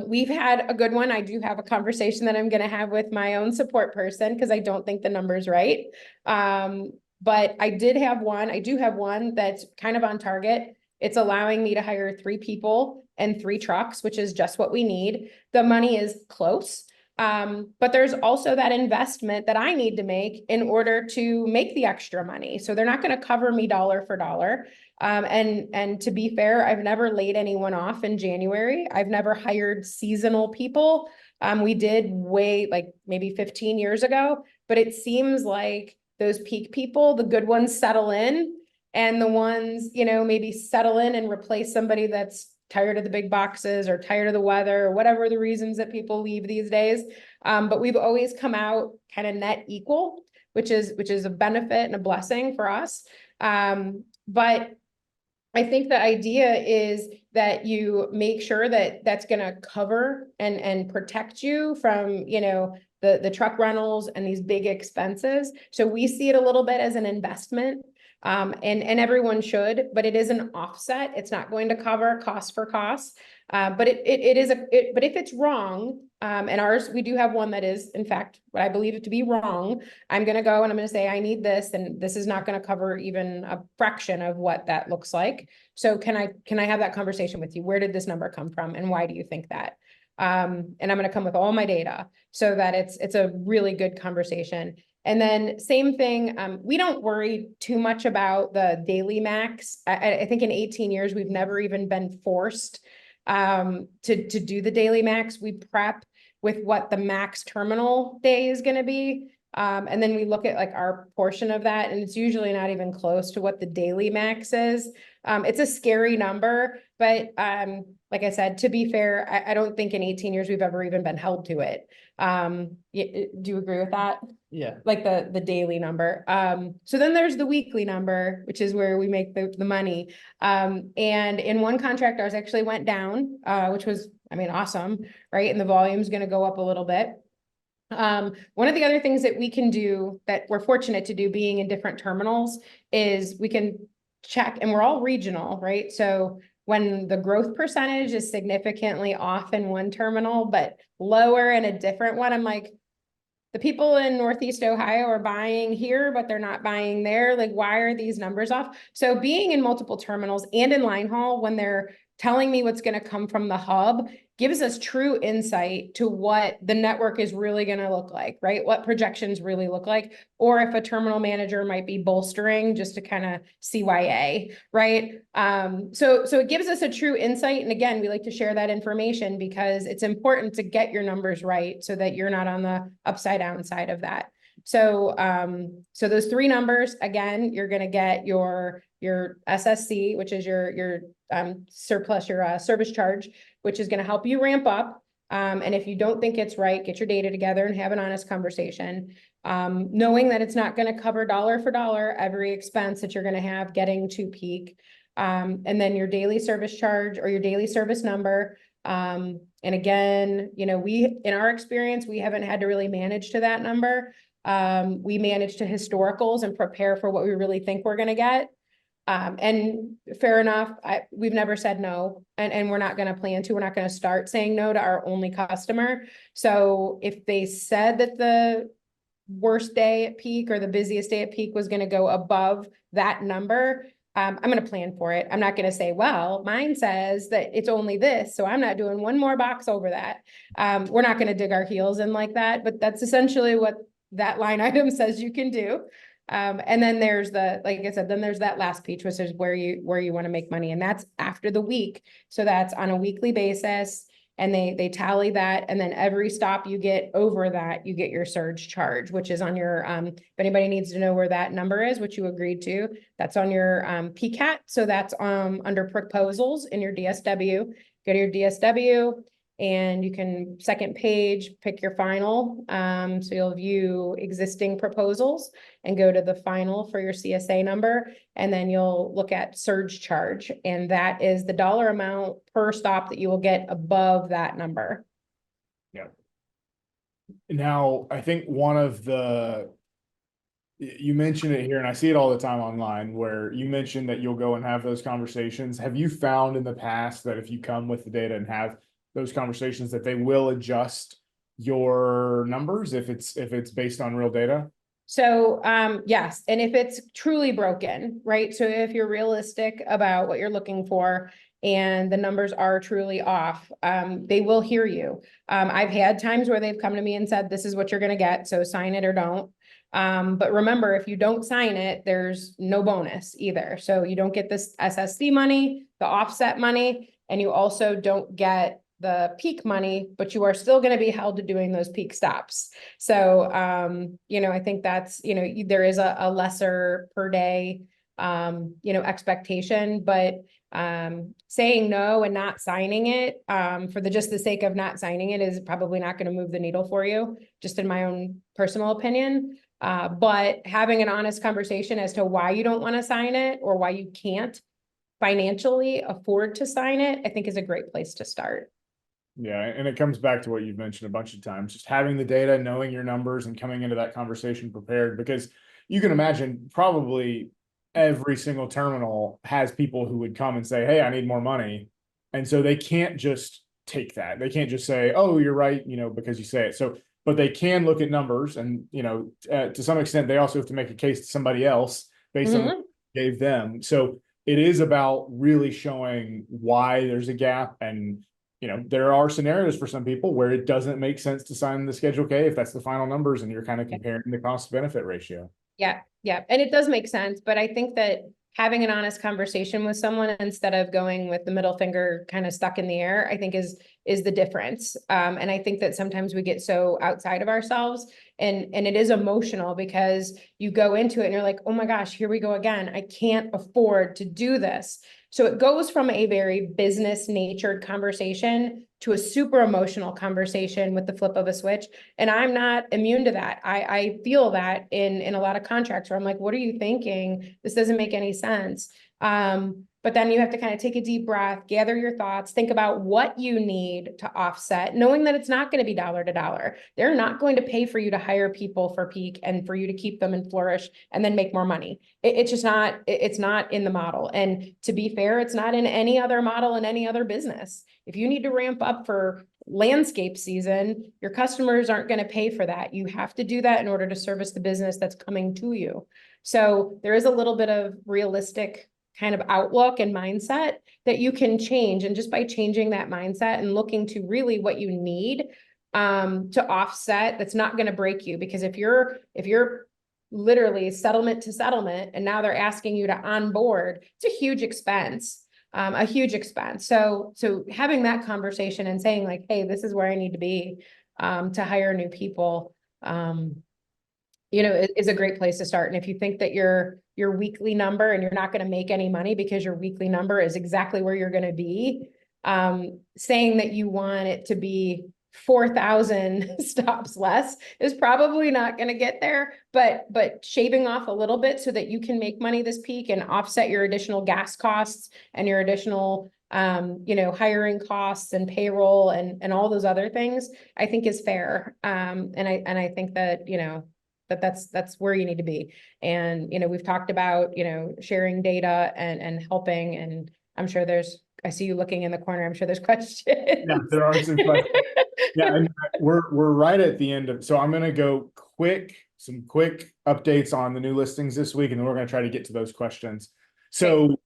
we've had a good one. I do have a conversation that I'm going to have with my own support person because I don't think the number's right. But I do have one that's kind of on target. It's allowing me to hire 3 people and 3 trucks, which is just what we need. The money is close. But there's also that investment that I need to make in order to make the extra money. So they're not going to cover me dollar for dollar. And to be fair, I've never laid anyone off in January. I've never hired seasonal people. We did maybe 15 years ago, but it seems like those peak people, the good ones settle in, and the ones, maybe settle in and replace somebody that's tired of the big boxes or tired of the weather or whatever the reasons that people leave these days. But we've always come out kind of net equal, which is a benefit and a blessing for us. But I think the idea is that you make sure that that's going to cover and protect you from, the truck rentals and these big expenses. So we see it a little bit as an investment. And everyone should, but it is an offset. It's not going to cover cost for cost. But but if it's wrong, and ours, we do have one that is, in fact, what I believe it to be wrong, I'm going to go and I'm going to say, I need this, and this is not going to cover even a fraction of what that looks like. So can I have that conversation with you? Where did this number come from? And why do you think that? And I'm going to come with all my data so that it's a really good conversation. And then same thing, we don't worry too much about the daily max. I think in 18 years, we've never even been forced to do the daily max. We prep with what the max terminal day is going to be. And then we look at our portion of that, and it's usually not even close to what the daily max is. It's a scary number, but like I said, to be fair, I don't think in 18 years we've ever even been held to it. Do you agree with that?
Yeah.
Like the daily number. So then there's the weekly number, which is where we make the money. And in one contract, ours actually went down, which was, awesome, right? And the volume is going to go up a little bit. One of the other things that we can do that we're fortunate to do being in different terminals is we can check, and we're all regional, right? So when the growth percentage is significantly off in one terminal, but lower in a different one, I'm like, the people in Northeast Ohio are buying here, but they're not buying there. Like, why are these numbers off? So being in multiple terminals and in line haul, when they're telling me what's going to come from the hub, gives us true insight to what the network is really going to look like, right? What projections really look like, or if a terminal manager might be bolstering just to kind of CYA, right? So it gives us a true insight. And again, we like to share that information because it's important to get your numbers right so that you're not on the upside down side of that. So, so those three numbers, again, you're going to get your SSC, which is your surplus, your service charge, which is going to help you ramp up. And if you don't think it's right, get your data together and have an honest conversation. Knowing that it's not going to cover dollar for dollar every expense that you're going to have getting to peak. And then your daily service charge or your daily service number. And again, you know, in our experience, we haven't had to really manage to that number. We manage to historicals and prepare for what we really think we're going to get. And fair enough, we've never said no, and we're not going to plan to. We're not going to start saying no to our only customer. So if they said that the worst day at peak or the busiest day at peak was going to go above that number, I'm going to plan for it. I'm not going to say, well, mine says that it's only this, so I'm not doing one more box over that. We're not going to dig our heels in like that, but that's essentially what that line item says you can do. And then there's like I said, then there's that last piece, which is where you want to make money. And that's after the week. So that's on a weekly basis. And they tally that. And then every stop you get over that, you get your surge charge, which is on your, if anybody needs to know where that number is, which you agreed to, that's on your PCAT. So that's under proposals in your DSW. Go to your DSW. And you can, second page, pick your final. So you'll view existing proposals and go to the final for your CSA number. And then you'll look at surge charge. And that is the dollar amount per stop that you will get above that number.
Yeah. Now, I think one of you mentioned it here, and I see it all the time online, where you mentioned that you'll go and have those conversations. Have you found in the past that if you come with the data and have those conversations that they will adjust your numbers if it's based on real data?
So, yes. And if it's truly broken, right? So if you're realistic about what you're looking for and the numbers are truly off, they will hear you. I've had times where they've come to me and said, this is what you're going to get. So sign it or don't. But remember, if you don't sign it, there's no bonus either. So you don't get this SSC money, the offset money, and you also don't get the peak money, but you are still going to be held to doing those peak stops. So, you know, I think that's, you know, there is a lesser per day, you know, expectation, but saying no and not signing it for just the sake of not signing it is probably not going to move the needle for you, just in my own personal opinion. But having an honest conversation as to why you don't want to sign it or why you can't financially afford to sign it, I think is a great place to start.
Yeah, and it comes back to what you've mentioned a bunch of times, just having the data, knowing your numbers, and coming into that conversation prepared, because you can imagine probably every single terminal has people who would come and say, hey, I need more money. And so they can't just take that. They can't just say, oh, you're right, you know, because you say it. So, but they can look at numbers and, you know, to some extent, they also have to make a case to somebody else based on what you gave them. So it is about really showing why there's a gap. And you know, there are scenarios for some people where it doesn't make sense to sign the Schedule K if that's the final numbers and you're kind of comparing the cost benefit ratio.
Yeah, yeah. And it does make sense, but I think that having an honest conversation with someone instead of going with the middle finger kind of stuck in the air, I think is the difference. And I think that sometimes we get so outside of ourselves and it is emotional because you go into it and you're like, oh my gosh, here we go again. I can't afford to do this. So it goes from a very business natured conversation to a super emotional conversation with the flip of a switch. And I'm not immune to that. I feel that in a lot of contracts where I'm like, what are you thinking? This doesn't make any sense. But then you have to kind of take a deep breath, gather your thoughts, think about what you need to offset, knowing that it's not going to be dollar to dollar. They're not going to pay for you to hire people for peak and for you to keep them and flourish and then make more money. It's just not, it's not in the model. And to be fair, it's not in any other model in any other business. If you need to ramp up for landscape season, your customers aren't going to pay for that. You have to do that in order to service the business that's coming to you. So there is a little bit of realistic kind of outlook and mindset that you can change. And just by changing that mindset and looking to really what you need to offset, that's not going to break you. Because if you're literally settlement to settlement, and now they're asking you to onboard, it's a huge expense. A huge expense. So having that conversation and saying like, hey, this is where I need to be to hire new people, is a great place to start. And if you think that your weekly number and you're not going to make any money because your weekly number is exactly where you're going to be, saying that you want it to be 4,000 stops less is probably not going to get there, but shaving off a little bit so that you can make money this peak and offset your additional gas costs and your additional, hiring costs and payroll and all those other things, I think is fair. And I think that, that's where you need to be. And, we've talked about, sharing data and helping, and I'm sure I see you looking in the corner. I'm sure there's questions.
Yeah, there are some questions. Yeah, and we're right at the end of, so I'm gonna go some quick updates on the new listings this week, and then we're gonna try to get to those questions. So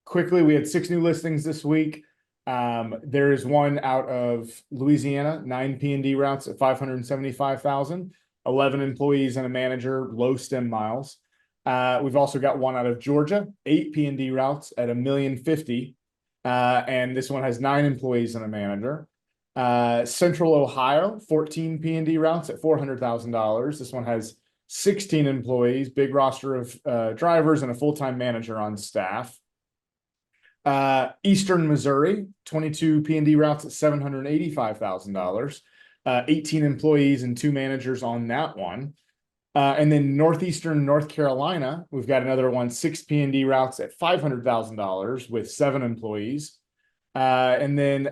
quickly, we had 6 new listings this week. There is one out of Louisiana, 9 P&D routes at 575,000, 11 employees and a manager, low stem miles. We've also got one out of Georgia, 8 P&D routes at $1,050,000. And this one has 9 employees and a manager. Central Ohio, 14 P&D routes at $400,000. This one has 16 employees, big roster of drivers and a full-time manager on staff. Eastern Missouri, 22 P&D routes at $785,000. 18 employees and 2 managers on that one. And then Northeastern North Carolina, we've got another one, 6 P&D routes at $500,000 with 7 employees. And then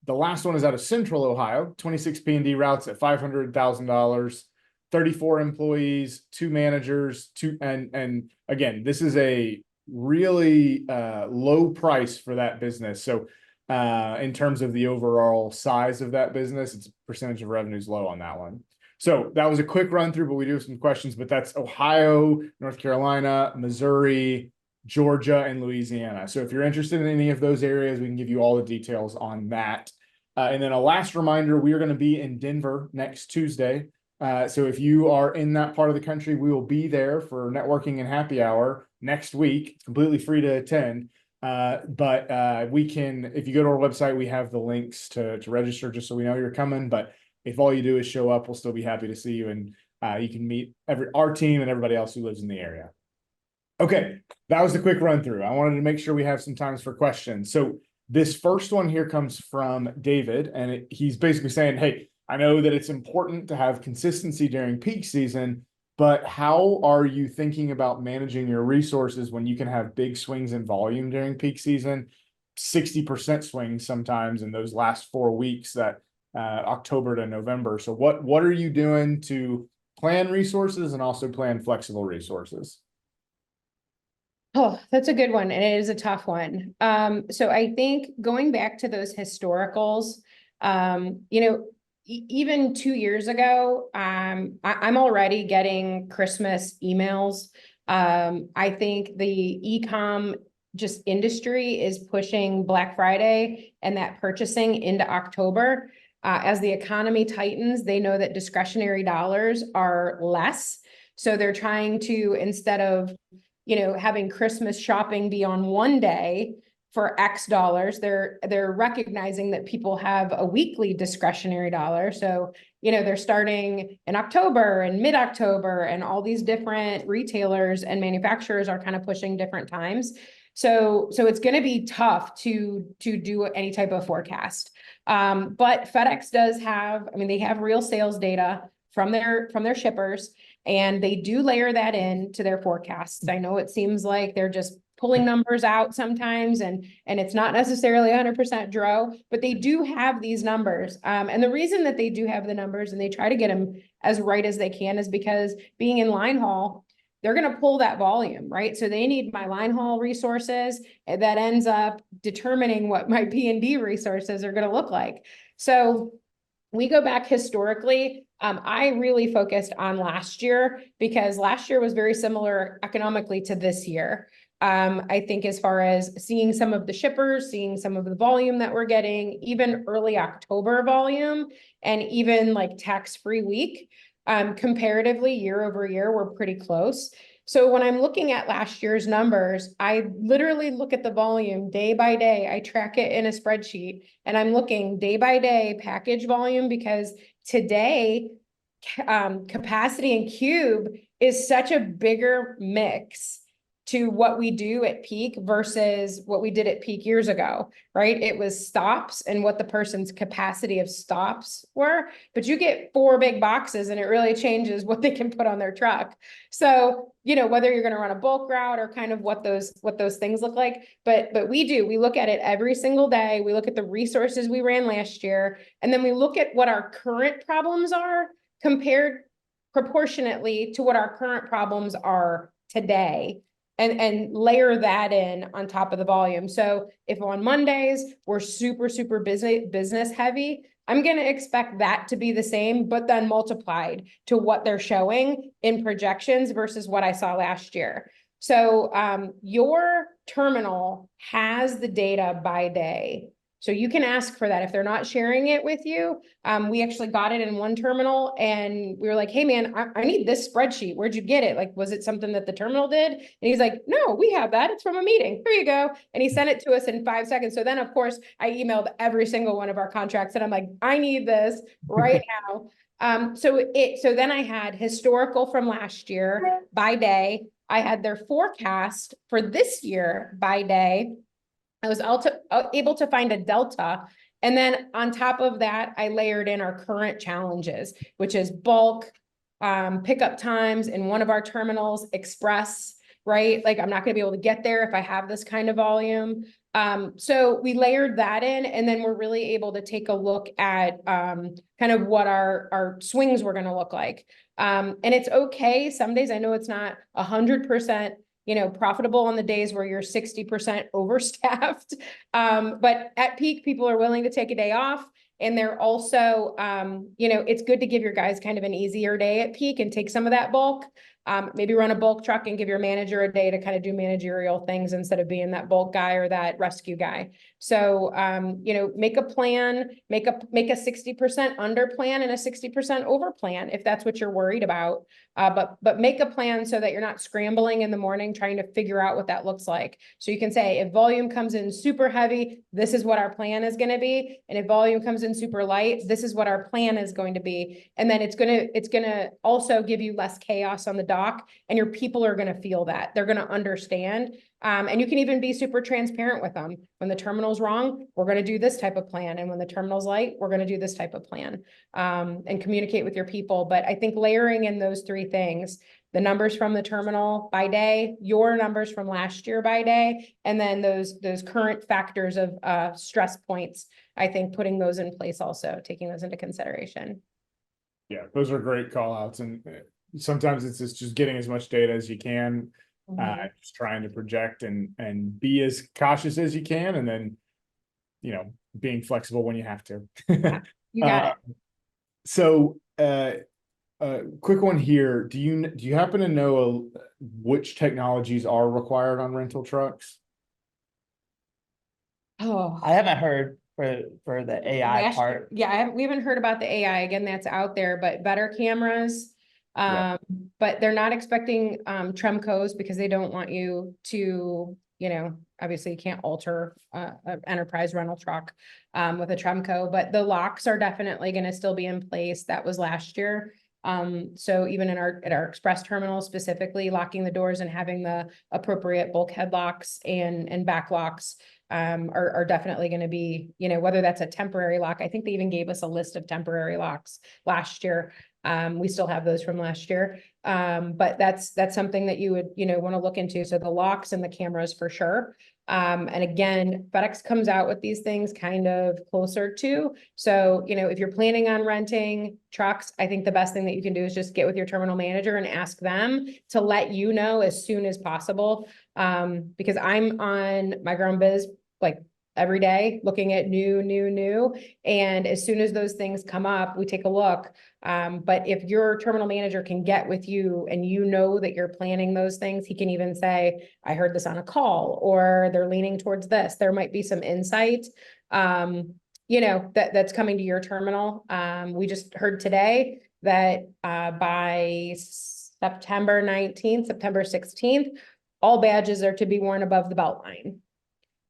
the last one is out of Central Ohio, 26 P&D routes at $500,000, 34 employees, 2 managers, and again, this is a really low price for that business. So in terms of the overall size of that business, its percentage of revenue is low on that one. So that was a quick run through, but we do have some questions, but that's Ohio, North Carolina, Missouri, Georgia, and Louisiana. So if you're interested in any of those areas, we can give you all the details on that. And then a last reminder, we are going to be in Denver next Tuesday. So if you are in that part of the country, we will be there for networking and happy hour next week. It's completely free to attend. But we can, if you go to our website, we have the links to register just so we know you're coming. But if all you do is show up, we'll still be happy to see you, and you can meet our team and everybody else who lives in the area. Okay, that was the quick run through. I wanted to make sure we have some times for questions. So this first one here comes from David, and he's basically saying, hey, I know that it's important to have consistency during peak season, but how are you thinking about managing your resources when you can have big swings in volume during peak season, 60% swings sometimes in those last 4 weeks, that October to November? So what are you doing to plan resources and also plan flexible resources?
Oh, that's a good one. And it is a tough one. So I think going back to those historicals, even 2 years ago, I'm already getting Christmas emails. I think the e-com just industry is pushing Black Friday and that purchasing into October. As the economy tightens, they know that discretionary dollars are less. So they're trying to, instead of, having Christmas shopping be on one day for X dollars, they're recognizing that people have a weekly discretionary dollar. So, they're starting in October and mid-October, and all these different retailers and manufacturers are kind of pushing different times. So it's going to be tough to do any type of forecast. But FedEx does have, they have real sales data from their shippers, and they do layer that in to their forecasts. I know it seems like they're just pulling numbers out sometimes, and it's not necessarily 100% dro, but they do have these numbers. And the reason that they do have the numbers and they try to get them as right as they can is because being in line haul, they're going to pull that volume, right? So they need my line haul resources, and that ends up determining what my P&D resources are going to look like. So we go back historically, I really focused on last year because last year was very similar economically to this year. I think as far as seeing some of the shippers, seeing some of the volume that we're getting, even early October volume, and even like tax-free week, comparatively year over year, we're pretty close. So when I'm looking at last year's numbers, I literally look at the volume day by day. I track it in a spreadsheet and I'm looking day by day package volume because today, capacity and cube is such a bigger mix to what we do at peak versus what we did at peak years ago, right? It was stops and what the person's capacity of stops were, but you get 4 big boxes and it really changes what they can put on their truck. So, whether you're going to run a bulk route or kind of what those things look like, but we look at it every single day. We look at the resources we ran last year, and then we look at what our current problems are compared proportionately to what our current problems are today. And layer that in on top of the volume. So if on Mondays we're super business heavy, I'm going to expect that to be the same, but then multiplied to what they're showing in projections versus what I saw last year. So your terminal has the data by day. So you can ask for that if they're not sharing it with you. We actually got it in one terminal and we were like, hey man, I need this spreadsheet. Where'd you get it? Like, was it something that the terminal did? And he's like, no, we have that. It's from a meeting. Here you go. And he sent it to us in 5 seconds. So then of course I emailed every single one of our contracts and I'm like, I need this right now. So then I had historical from last year by day. I had their forecast for this year by day. I was able to find a delta. And then on top of that, I layered in our current challenges, which is bulk, pickup times in one of our terminals, express, right? Like I'm not going to be able to get there if I have this kind of volume. So we layered that in, and then we're really able to take a look at kind of what our swings were going to look like. And it's okay. Some days I know it's not 100%, profitable on the days where you're 60% overstaffed. But at peak, people are willing to take a day off. And they're also, it's good to give your guys kind of an easier day at peak and take some of that bulk. Maybe run a bulk truck and give your manager a day to kind of do managerial things instead of being that bulk guy or that rescue guy. So, make a plan, make a 60% under plan and a 60% over plan if that's what you're worried about. But make a plan so that you're not scrambling in the morning trying to figure out what that looks like. So you can say, if volume comes in super heavy, this is what our plan is going to be. And if volume comes in super light, this is what our plan is going to be. And then it's going to also give you less chaos on the dock, and your people are going to feel that. They're going to understand. And you can even be super transparent with them. When the terminal's wrong, we're going to do this type of plan. And when the terminal's light, we're going to do this type of plan, and communicate with your people. But I think layering in those 3 things, the numbers from the terminal by day, your numbers from last year by day, and then those current factors of stress points, I think putting those in place also, taking those into consideration.
Yeah, those are great call outs. And sometimes it's just getting as much data as you can. Just trying to project and be as cautious as you can, and then, being flexible when you have to.
You got it.
So, quick one here. Do you happen to know which technologies are required on rental trucks?
Oh,
I haven't heard for the AI part.
Yeah, we haven't heard about the AI. Again, that's out there, but better cameras.
Yeah.
But they're not expecting Tremcos because they don't want you to, obviously you can't alter an enterprise rental truck with a Tremco, but the locks are definitely going to still be in place. That was last year. So even at our express terminal specifically, locking the doors and having the appropriate bulkhead locks and back locks are definitely going to be, whether that's a temporary lock. I think they even gave us a list of temporary locks last year. We still have those from last year. But that's something that you would, want to look into. So the locks and the cameras for sure. And again, FedEx comes out with these things kind of closer to. So, if you're planning on renting trucks, I think the best thing that you can do is just get with your terminal manager and ask them to let you know as soon as possible. Because I'm on my ground biz like every day, looking at new. And as soon as those things come up, we take a look. But if your terminal manager can get with you and you know that you're planning those things, he can even say, I heard this on a call, or they're leaning towards this. There might be some insight, that's coming to your terminal. We just heard today that by September 19th, September 16th, all badges are to be worn above the belt line.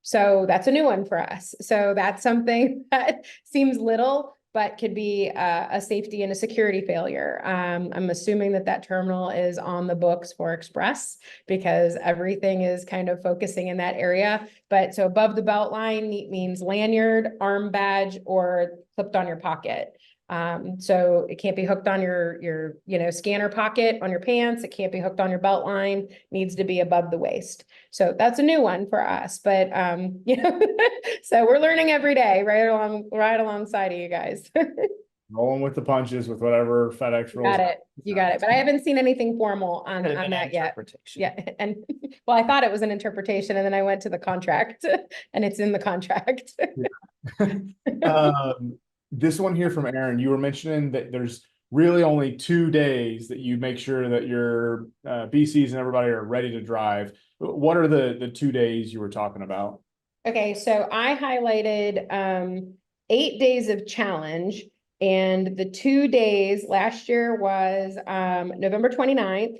So that's a new one for us. So that's something that seems little, but could be a safety and a security failure. I'm assuming that terminal is on the books for Express because everything is kind of focusing in that area. But so above the belt line means lanyard, arm badge, or clipped on your pocket. So it can't be hooked on your scanner pocket on your pants. It can't be hooked on your belt line, needs to be above the waist. So that's a new one for us, but, so we're learning every day, right alongside of you guys.
Rolling with the punches with whatever FedEx
You
rolls.
got it. You got it. But I haven't seen anything formal on
Could have been
that
an
yet.
interpretation.
Yeah. And well, I thought it was an interpretation and then I went to the contract and it's in the contract.
This one here from Aaron, you were mentioning that there's really only 2 days that you make sure that your BCs and everybody are ready to drive. What are the 2 days you were talking about?
Okay, so I highlighted 8 days of challenge, and the 2 days last year was November 29th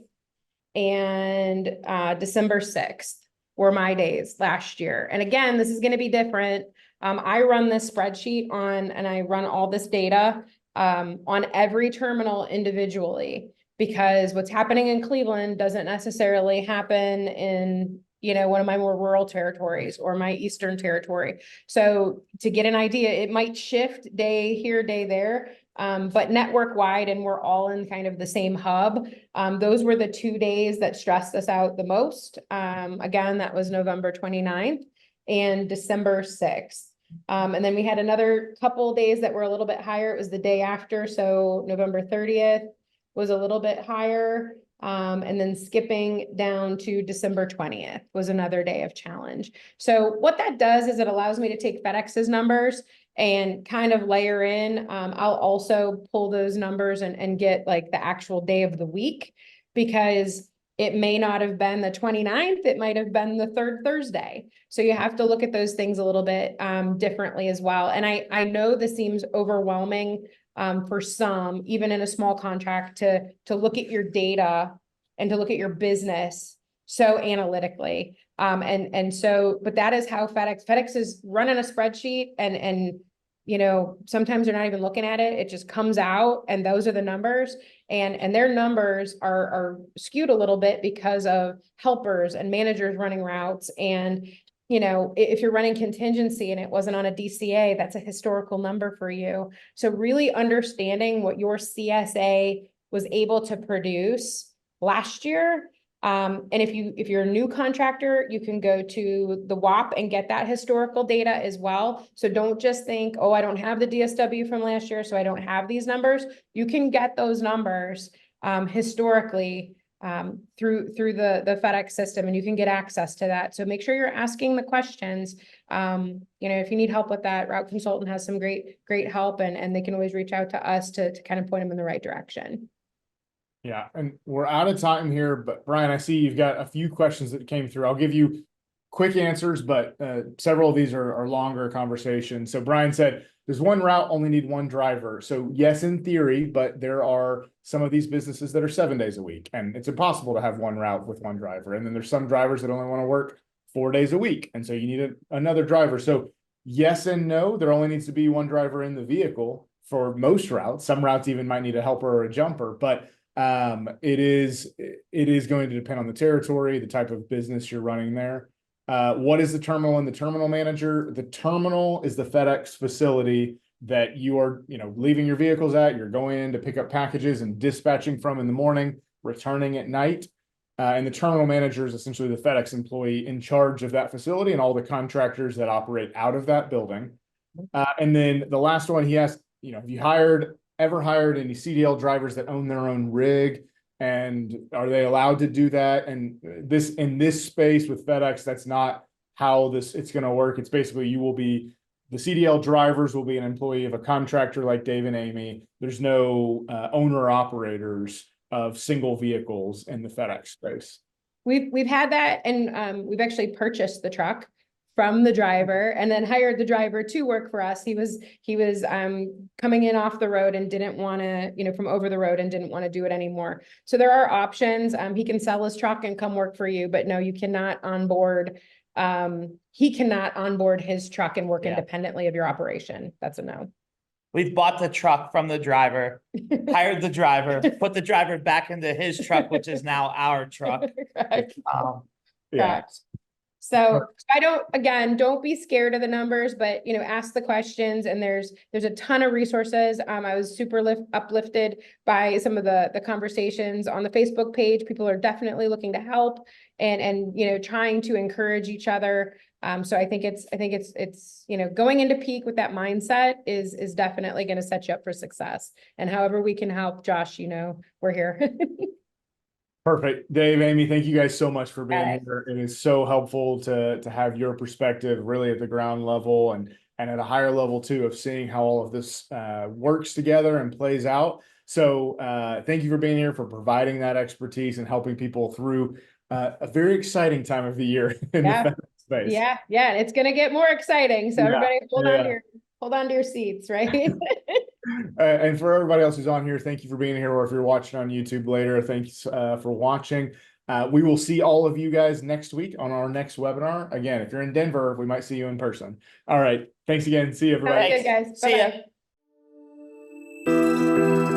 and December 6th were my days last year. And again, this is going to be different. I run this spreadsheet and I run all this data on every terminal individually, because what's happening in Cleveland doesn't necessarily happen in, one of my more rural territories or my eastern territory. So to get an idea, it might shift day here, day there, but network wide, and we're all in kind of the same hub. Those were the 2 days that stressed us out the most. Again, that was November 29th and December 6th. And then we had another couple days that were a little bit higher. It was the day after. So November 30th was a little bit higher. And then skipping down to December 20th was another day of challenge. So what that does is it allows me to take FedEx's numbers and kind of layer in. I'll also pull those numbers and get like the actual day of the week, because it may not have been the 29th, it might have been the third Thursday. So you have to look at those things a little bit differently as well. And I know this seems overwhelming for some, even in a small contract, to look at your data and to look at your business so analytically. But that is how FedEx is running a spreadsheet, and sometimes they're not even looking at it. It just comes out and those are the numbers, and their numbers are skewed a little bit because of helpers and managers running routes. And, if you're running contingency and it wasn't on a DCA, that's a historical number for you. So really understanding what your CSA was able to produce last year. And if you're a new contractor, you can go to the WAP and get that historical data as well. So don't just think, oh, I don't have the DSW from last year, so I don't have these numbers. You can get those numbers historically through the FedEx system, and you can get access to that. So make sure you're asking the questions. If you need help with that, Route Consultant has some great help, and they can always reach out to us to kind of point them in the right direction.
Yeah, and we're out of time here, but Brian, I see you've got a few questions that came through. I'll give you quick answers, but several of these are longer conversations. So Brian said, there's one route, only need one driver. So yes, in theory, but there are some of these businesses that are 7 days a week, and it's impossible to have one route with one driver. And then there's some drivers that only want to work 4 days a week. And so you need another driver. So yes and no, there only needs to be one driver in the vehicle for most routes. Some routes even might need a helper or a jumper, but it is going to depend on the territory, the type of business you're running there. What is the terminal and the terminal manager? The terminal is the FedEx facility that you are, leaving your vehicles at. You're going in to pick up packages and dispatching from in the morning, returning at night. And the terminal manager is essentially the FedEx employee in charge of that facility and all the contractors that operate out of that building. And then the last one he asked, have you ever hired any CDL drivers that own their own rig, and are they allowed to do that? And in this space with FedEx, that's not how it's going to work. It's basically the CDL drivers will be an employee of a contractor like Dave and Amy. There's no owner operators of single vehicles in the FedEx space.
We've had that, and we've actually purchased the truck from the driver and then hired the driver to work for us. He was coming in off the road and didn't want to, from over the road and didn't want to do it anymore. So there are options. He can sell his truck and come work for you, but no, you cannot onboard. He cannot onboard his truck and work independently of your operation. That's a no.
We've bought the truck from the driver, hired the driver, put the driver back into his truck, which is now our truck.
Correct.
Yeah.
Correct. So don't be scared of the numbers, but ask the questions, and there's a ton of resources. I was super uplifted by some of the conversations on the Facebook page. People are definitely looking to help and trying to encourage each other. So I think it's going into peak with that mindset is definitely going to set you up for success. And however we can help, Josh, we're here.
Perfect. Dave, Amy, thank you guys so much for being here. It is so helpful to have your perspective really at the ground level and at a higher level too, of seeing how all of this works together and plays out. So thank you for being here, for providing that expertise and helping people through a very exciting time of the year in the FedEx space.
Yeah. It's going to get more exciting. So everybody hold on to your seats, right?
And for everybody else who's on here, thank you for being here. Or if you're watching on YouTube later, thanks for watching. We will see all of you guys next week on our next webinar. Again, if you're in Denver, we might see you in person. All right. Thanks again. See you, everybody.
Sounds good, guys.
See ya.
Bye-bye.